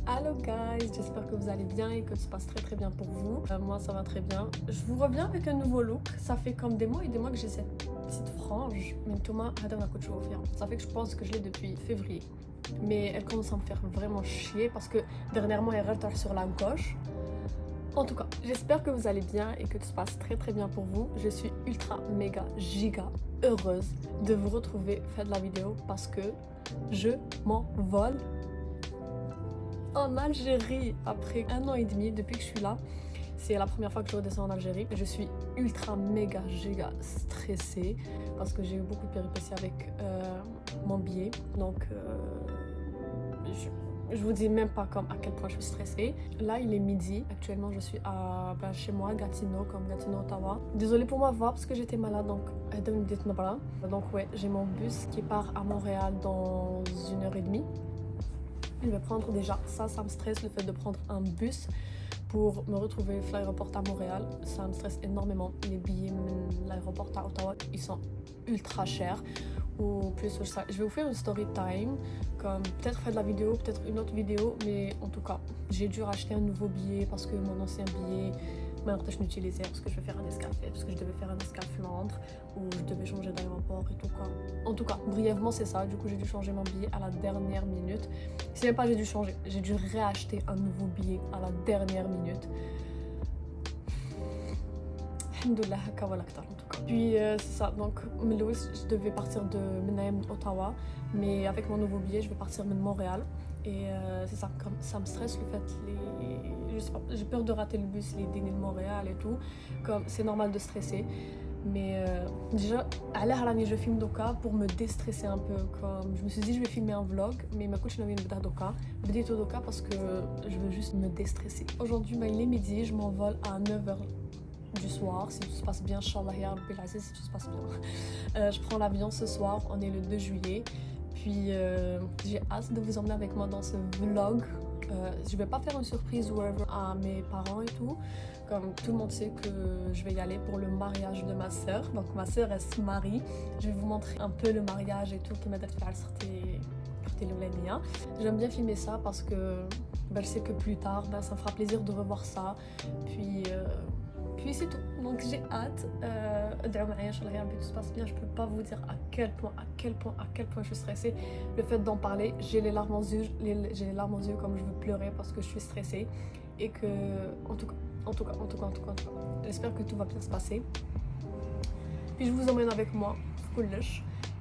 Hello guys, j'espère que vous allez bien et que tout se passe très bien pour vous. Moi ça va très bien. Je vous reviens avec un nouveau look. Ça fait comme des mois et des mois que j'ai cette petite frange. Mais Thomas, ça fait que je pense que je l'ai depuis février. Mais elle commence à me faire vraiment chier parce que dernièrement elle retard sur la gauche. En tout cas, j'espère que vous allez bien et que tout se passe très bien pour vous. Je suis ultra méga giga heureuse de vous retrouver faire de la vidéo parce que je m'envole en Algérie après 1 an et demi depuis que je suis là. C'est la première fois que je redescends en Algérie. Je suis ultra méga giga stressée parce que j'ai eu beaucoup de péripéties avec mon billet. Donc je vous dis même pas à quel point je suis stressée. Là il est midi. Actuellement je suis chez moi, Gatineau, comme Gatineau, Ottawa. Désolée pour ma voix parce que j'étais malade, donc ouais, j'ai mon bus qui part à Montréal dans 1h30. Je vais prendre déjà, ça me stresse, le fait de prendre un bus pour me retrouver à l'aéroport à Montréal. Ça me stresse énormément. Les billets de l'aéroport à Ottawa, ils sont ultra chers. Ou plus que ça. Je vais vous faire une story time, comme peut-être faire de la vidéo, peut-être une autre vidéo, mais en tout cas, j'ai dû racheter un nouveau billet parce que mon ancien billet, je l'utilisais parce que je vais faire un escafé, parce que je devais faire un escafé Londres, ou je devais changer d'aéroport et tout quoi. En tout cas, brièvement c'est ça, du coup j'ai dû changer mon billet à la dernière minute. C'est même pas j'ai dû changer, j'ai dû réacheter un nouveau billet à la dernière minute. Alhamdoulilah, en tout cas. Puis c'est ça, donc je devais partir de Ottawa, mais avec mon nouveau billet je vais partir de Montréal. Et c'est ça, comme ça me stresse le fait, je sais pas, j'ai peur de rater le bus, les dîners de Montréal et tout, comme c'est normal de stresser. Mais déjà, à l'heure je filme Doka pour me déstresser un peu, comme je me suis dit je vais filmer un vlog, mais ma coach n'a pas de Doka. Je dis Doka parce que je veux juste me déstresser. Aujourd'hui, il est midi, je m'envole à 9h du soir, si tout se passe bien, Inch'Allah ya Rabbil Aziz, si tout se passe bien. Je prends l'avion ce soir, on est le 2 juillet. Puis j'ai hâte de vous emmener avec moi dans ce vlog. Je vais pas faire une surprise à mes parents et tout. Comme tout le monde sait que je vais y aller pour le mariage de ma soeur. Donc ma soeur elle se marie. Je vais vous montrer un peu le mariage et tout qui m'a fait J'aime bien filmer ça parce que je sais que plus tard ça me fera plaisir de revoir ça. Puis c'est tout, donc j'ai hâte. Tout se passe bien. Je peux pas vous dire à quel point je suis stressée. Le fait d'en parler, j'ai les larmes aux yeux, comme je veux pleurer parce que je suis stressée. Et que, en tout cas, j'espère que tout va bien se passer. Puis je vous emmène avec moi,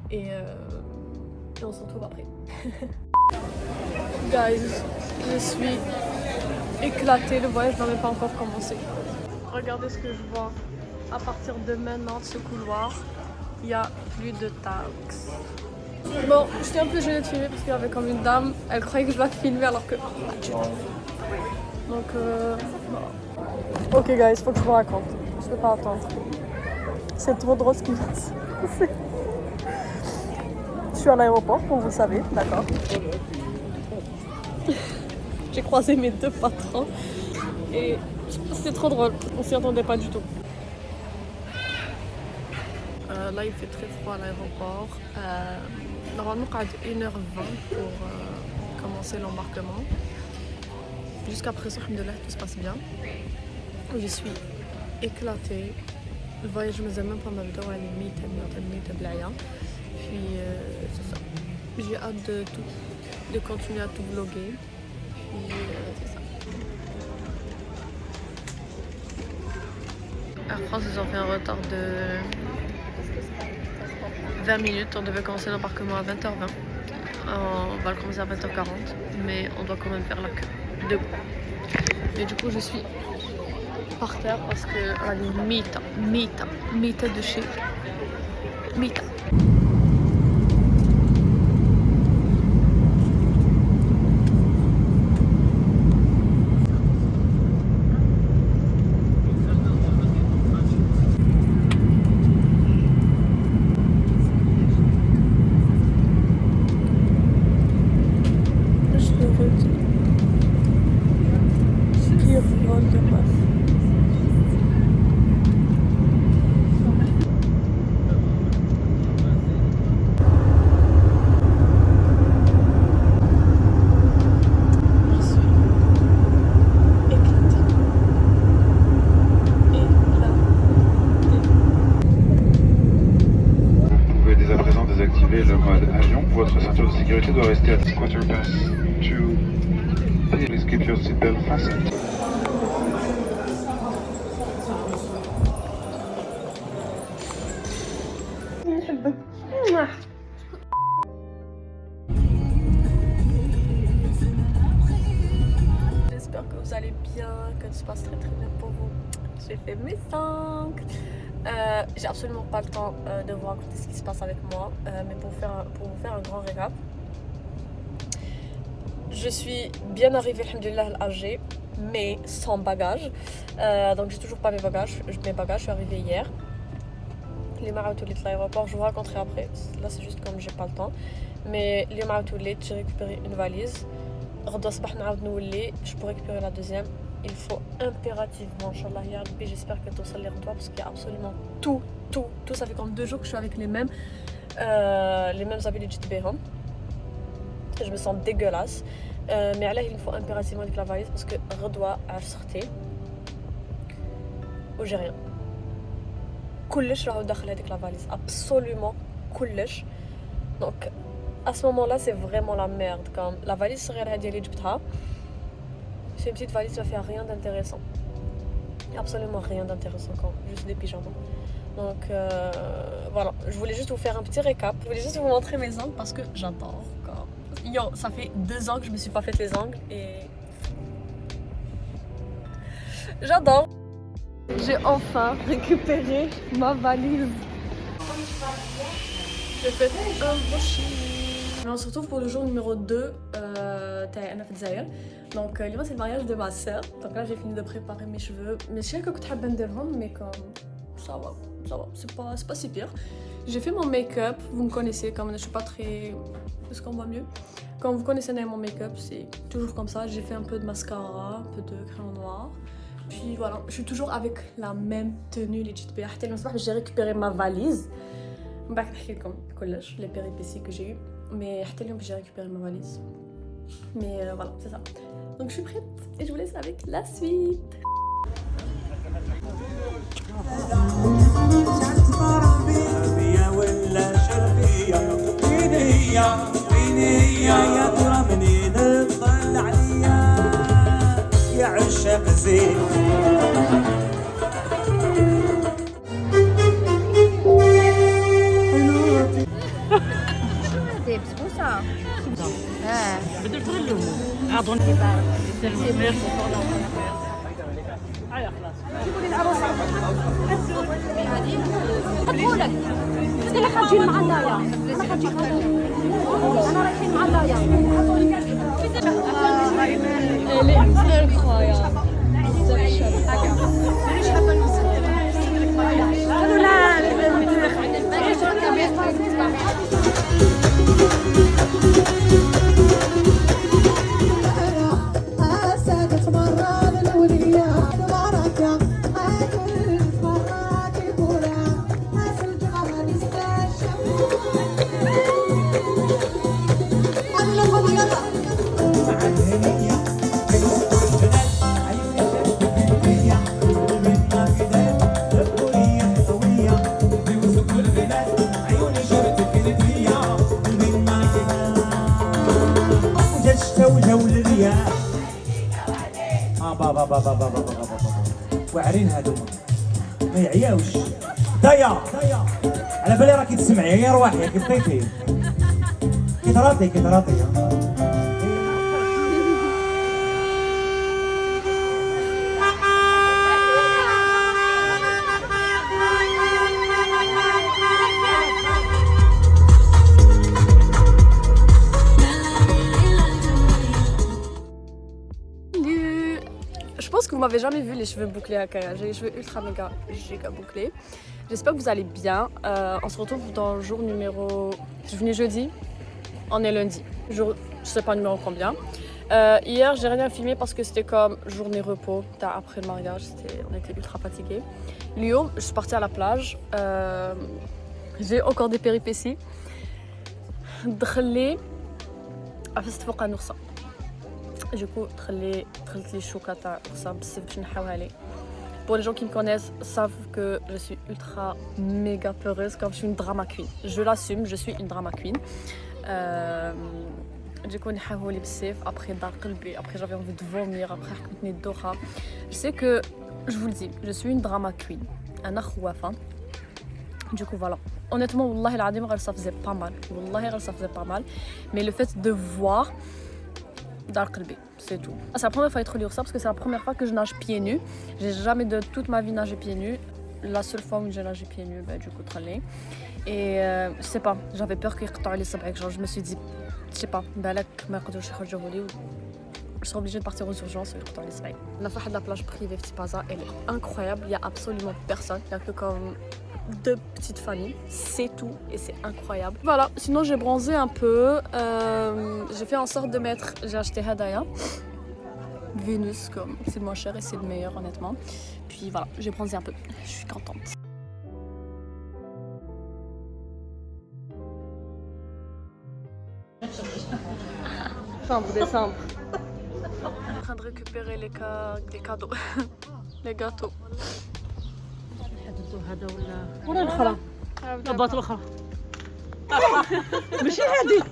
et on se retrouve après. Guys, je suis éclatée, le voyage n'a même pas encore commencé. Regardez ce que je vois. À partir de maintenant, de ce couloir, il n'y a plus de taxes. Bon, j'étais un peu gênée de filmer parce qu'il y avait comme une dame, elle croyait que je la filmer alors que pas du tout. Donc, bon. Ok guys, faut que je vous raconte. Je peux pas attendre. C'est trop drôle ce qui vient de se passer. Je suis à l'aéroport, comme vous le savez, d'accord. J'ai croisé mes deux patrons et c'était trop drôle, on s'y attendait pas du tout. Là il fait très froid à l'aéroport. Normalement on a 1h20 pour commencer l'embarquement. Jusqu'à présent, alhamdoulilah, tout se passe bien. Je suis éclatée. Le voyage je me faisais même pas ma vidéo, elle est puis c'est ça. J'ai hâte de continuer à tout vlogger. Puis c'est ça. Air France, ils ont fait un retard de 20 minutes. On devait commencer l'embarquement à 20h20. On va le commencer à 20h40, mais on doit quand même faire la queue debout. Et du coup, je suis par terre parce que Mita de chez Mita. الكرسي ديال الحسن. نحبك. J'espère que vous allez bien, que tout se passe très très bien pour vous. J'ai fait mes ongles. J'ai absolument pas le temps de vous raconter ce qui se passe avec moi, mais pour vous faire un grand récap. Je suis bien arrivée, alhamdoulilah, à l'AG, mais sans bagages. Donc j'ai toujours pas mes bagages. Je suis arrivée hier. Les marautoulets de l'aéroport, je vous raconterai après. Là c'est juste comme j'ai pas le temps. Mais les marautoulets, j'ai récupéré une valise. Je peux récupérer la deuxième. Il faut impérativement, Inch'Allah, ya Rabbi, j'espère que tout ça les redoit parce qu'il y a absolument tout. Ça fait comme 2 jours que je suis avec les mêmes habits de JTB. Je me sens dégueulasse. Mais là, il me faut impérativement avec la valise parce que redoit à sortir. Ou j'ai rien. كلش راهو داخل هذيك la valise. Absolument كلش. Donc, à ce moment-là, c'est vraiment la merde. Comme la valise صغيرة هذه اللي جبتها. C'est une petite valise, ça fait rien d'intéressant. Absolument rien d'intéressant, quand juste des pyjamas. Donc voilà, je voulais juste vous faire un petit récap. Je voulais juste vous montrer mes ongles parce que j'adore. Yo, ça fait 2 ans que je me suis pas fait les ongles et j'adore. J'ai enfin récupéré ma valise. J'ai fait un brushing. On se retrouve pour le jour numéro 2 Anna في الجزائر. Donc là c'est le mariage de ma sœur. Donc là j'ai fini de préparer mes cheveux. Mais je sais que كنت حابة نديرهم mais comme ça va, c'est pas si pire. J'ai fait mon make-up, vous me connaissez comme je suis pas très... Est-ce qu'on voit mieux? Quand vous connaissez mon make-up, c'est toujours comme ça. J'ai fait un peu de mascara, un peu de crayon noir. Puis voilà, je suis toujours avec la même tenue les JTB. J'ai récupéré ma valise. Les péripéties que j'ai eues. Mais j'ai récupéré ma valise. Mais voilà, c'est ça. Donc je suis prête et je vous laisse avec la suite. جيبوا لي العروسه قلبوا لك انا خارجين مع اللايا انا رايحين مع اللايا بابا واعرين هادوما ما يعياوش دايا على بالي راكي تسمعي يا رواحي كيف كيتراطي Je pense que vous m'avez jamais vu les cheveux bouclés à Kaya. J'ai les cheveux ultra giga bouclés. J'espère que vous allez bien. On se retrouve dans le jour numéro... Je suis venue jeudi, on est lundi. Je sais pas numéro combien. Hier, j'ai rien filmé parce que c'était comme journée repos. Après le mariage, on était ultra fatigués. Lyon, je suis partie à la plage. J'ai encore des péripéties. دخلي عفست فوق نقصة. Du coup, دخلت لي شوكة تاع نقصة بزاف باش نحاوها لي. Pour les gens qui me connaissent savent que je suis ultra méga peureuse comme je suis une drama queen. Je l'assume, je suis une drama queen. Du coup, après Dar Qalbi, après j'avais envie de vomir, après حكمتني الدوخة. Je sais que, je vous le dis, je suis une drama queen. أنا خوافة. Du coup, voilà. Honnêtement, والله العظيم ça faisait pas mal. والله ça faisait pas mal. Mais le fait de voir Dar Qalbi, c'est tout. C'est la première fois d'être lire ça parce que c'est la première fois que je nage pieds nus. J'ai jamais de toute ma vie nagé pieds nus. La seule fois où j'ai nagé pieds nus, bah, du coup, trallé. Et je sais pas, j'avais peur qu'il يقطعوا لي صبعك. Genre, je me suis dit, je sais pas, بالك ما يقدروش يخرجوه لي. Je serais obligée de partir aux urgences et je retourne à l'Espagne. La faille de la plage privée de Tipaza, elle est incroyable. Il y a absolument personne. Il y a que comme 2 petites familles. C'est tout et c'est incroyable. Voilà, sinon j'ai bronzé un peu. J'ai fait en sorte de mettre... J'ai acheté Hadaya. Vénus, comme c'est le moins cher et c'est le meilleur honnêtement. Puis voilà, j'ai bronzé un peu. Je suis contente. Décembre, décembre. En train de récupérer les cadeaux. Les gâteaux. هذا ولا الاخرى الباط الاخرى ماشي هذه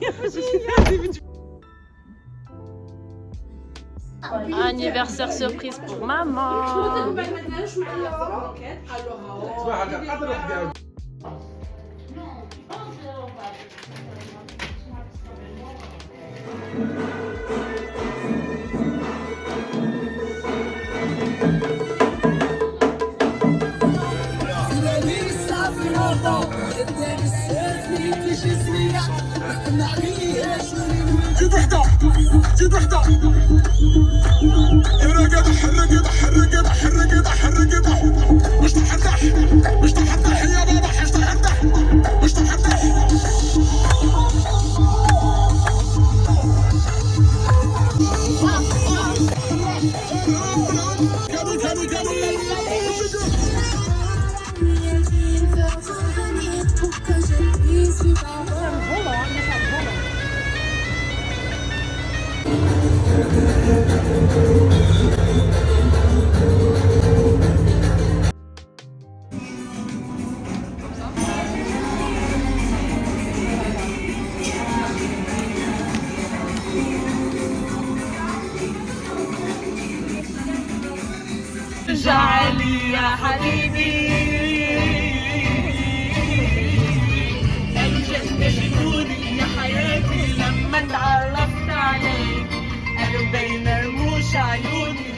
Anniversaire surprise pour maman. جد وحدة جد وحدة حرقت حرقت حرقت حرقت حرقت مش تحرح مش تحرح يا بابا مش تحرح مش تحرح كانوا كانوا كانوا جعلي يا حبيبي الجنة شكوني يا حياتي لما تعرفت عليك قالوا بين رموش عيوني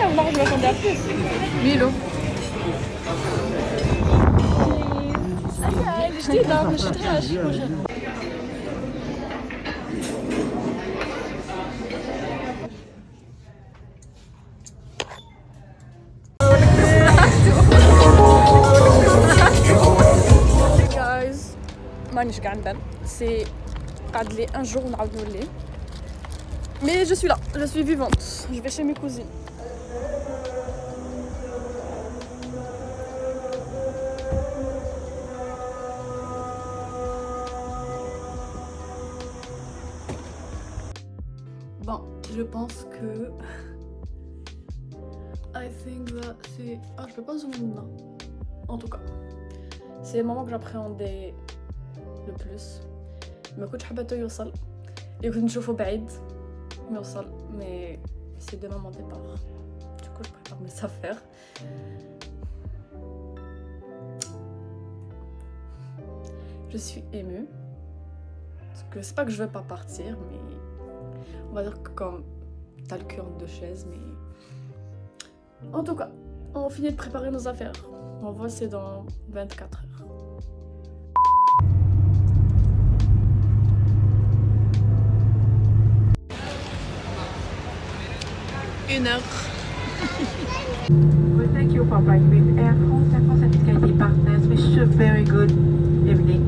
والله je m'attendais à plus. Milo. جديدة ما شفتهاش. مانيش قاعد نبان سي قعد لي ان جور ونعاود نولي مي جو سوي لا جو سوي فيفونت جو في شي مي كوزين bon je pense que I think that c'est je peux pas zoomer maintenant en tout cas c'est le moment que j'appréhendais le plus ما كنتش حابة يوصل كنت نشوفه بعيد ما يوصل mais c'est demain mon départ du coup je prépare mes affaires je suis émue parce que c'est pas que je veux pas partir mais on va dire que comme t'as le cul entre deux chaises mais en tout cas on finit de préparer nos affaires on voit c'est dans 24 heures. Une heure. Well, thank you for flying with Air France. Air France and its KT partners. Wish you a very good evening.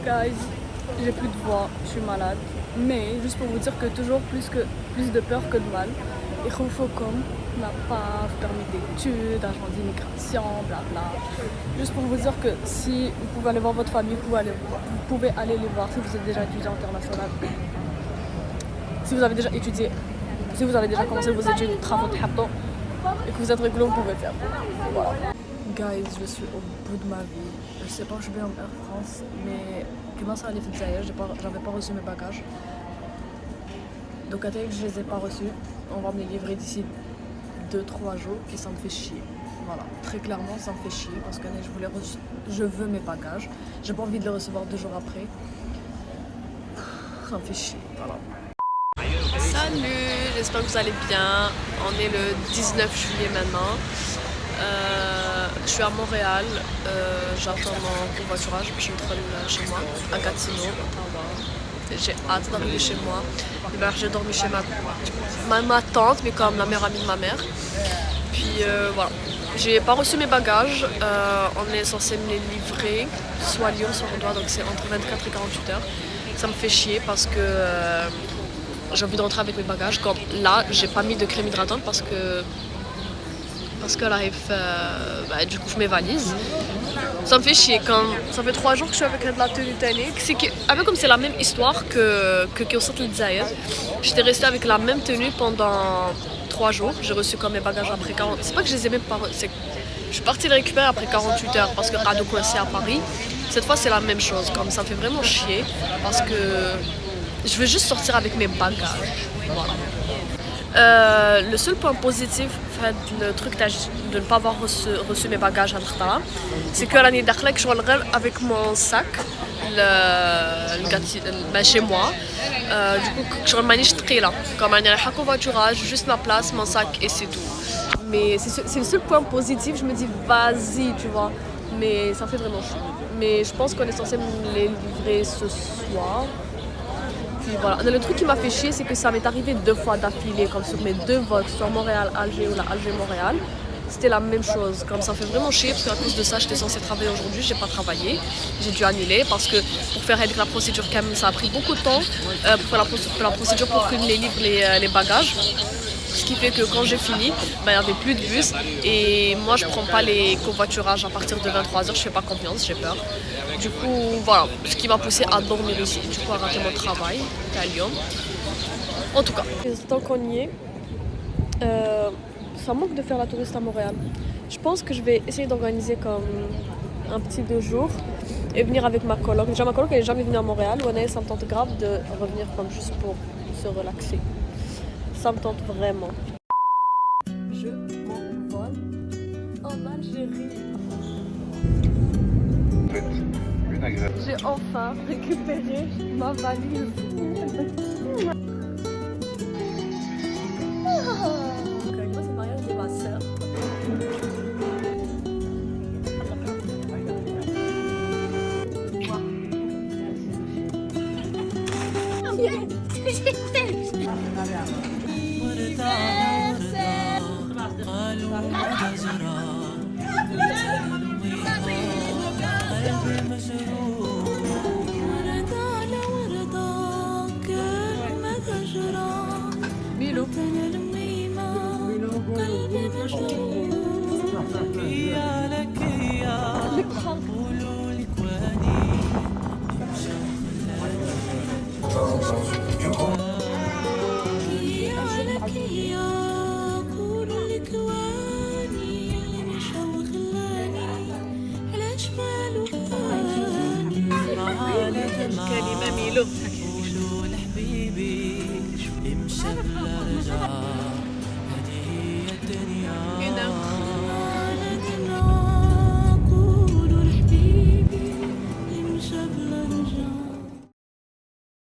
Guys, j'ai plus de voix, je suis malade. Mais juste pour vous dire que toujours plus de peur que de mal. Et comme la PAF, permis d'études, agent d'immigration, blabla. Juste pour vous dire que si vous pouvez aller voir votre famille, vous pouvez aller les voir si vous êtes déjà étudiant international. Si vous avez déjà étudié, si vous avez déjà commencé vos études, travaux de habto, et que vous êtes réglo, vous pouvez faire. Voilà. Guys, je suis au bout de ma vie. Je sais pas où je vais en Air France, mais comment ça allait faire, j'avais pas reçu mes bagages. Donc à tel que je les ai pas reçus, on va me les livrer d'ici 2-3 jours et ça me fait chier. Voilà, très clairement ça me fait chier parce que je veux mes bagages. J'ai pas envie de les recevoir 2 jours après. Ça me fait chier, voilà. Salut, j'espère que vous allez bien. On est le 19 juillet maintenant. Je suis à Montréal, j'attends mon covoiturage, je suis chez moi, à Gatineau, Ottawa. J'ai hâte d'arriver chez moi. D'ailleurs, j'ai dormi chez ma tante, mais comme la meilleure amie de ma mère. Puis voilà, j'ai pas reçu mes bagages, on est censé me les livrer, soit à Lyon, soit en Doha, donc c'est entre 24 et 48 heures. Ça me fait chier parce que j'ai envie de rentrer avec mes bagages. Comme là, j'ai pas mis de crème hydratante parce qu'elle arrive, du coup je mets valise. Ça me fait chier quand ça fait 3 jours que je suis avec la tenue télé. C'est un peu comme c'est la même histoire que Kyossat le Dzaïr. J'étais restée avec la même tenue pendant 3 jours. J'ai reçu comme mes bagages après 40. C'est pas que je les ai même pas. Je suis partie les récupérer après 48 heures parce que Rado coincé à Paris. Cette fois c'est la même chose. Comme ça me fait vraiment chier parce que je veux juste sortir avec mes bagages. Voilà. Le seul point positif, le truc de ne pas avoir reçu mes bagages à l'Khtara, c'est que l'année dernière, je suis avec mon sac chez moi. Du coup, je suis là. Comme un covoiturage, juste ma place, mon sac et c'est tout. Mais c'est le seul point positif, je me dis vas-y, tu vois. Mais ça fait vraiment chier. Mais je pense qu'on est censé me les livrer ce soir. Puis voilà. Le truc qui m'a fait chier, c'est que ça m'est arrivé 2 fois d'affilée, comme sur mes 2 vols, soit Montréal-Alger ou Alger-Montréal. C'était la même chose. Comme ça fait vraiment chier, parce qu'à cause de ça, j'étais censée travailler aujourd'hui, j'ai pas travaillé. J'ai dû annuler parce que pour faire la procédure, quand même, ça a pris beaucoup de temps pour faire la procédure pour qu'ils me livrent les bagages. Ce qui fait que quand j'ai fini, il n'y avait plus de bus. Et moi, je prends pas les covoiturages à partir de 23h, je fais pas confiance, j'ai peur. Du coup, voilà, ce qui m'a poussé à dormir ici, du coup, à rater mon travail à Lyon. En tout cas, tant qu'on y est, ça manque de faire la touriste à Montréal. Je pense que je vais essayer d'organiser comme un petit 2 jours et venir avec ma coloc. Déjà, ma coloc, elle n'est jamais venue à Montréal. Ouais, ça me tente grave de revenir comme juste pour se relaxer. Ça me tente vraiment. Je m'envole en Algérie. J'ai enfin récupéré ma valise. Moi, c'est le mariage de ma soeur. Milo. كلمة ميلو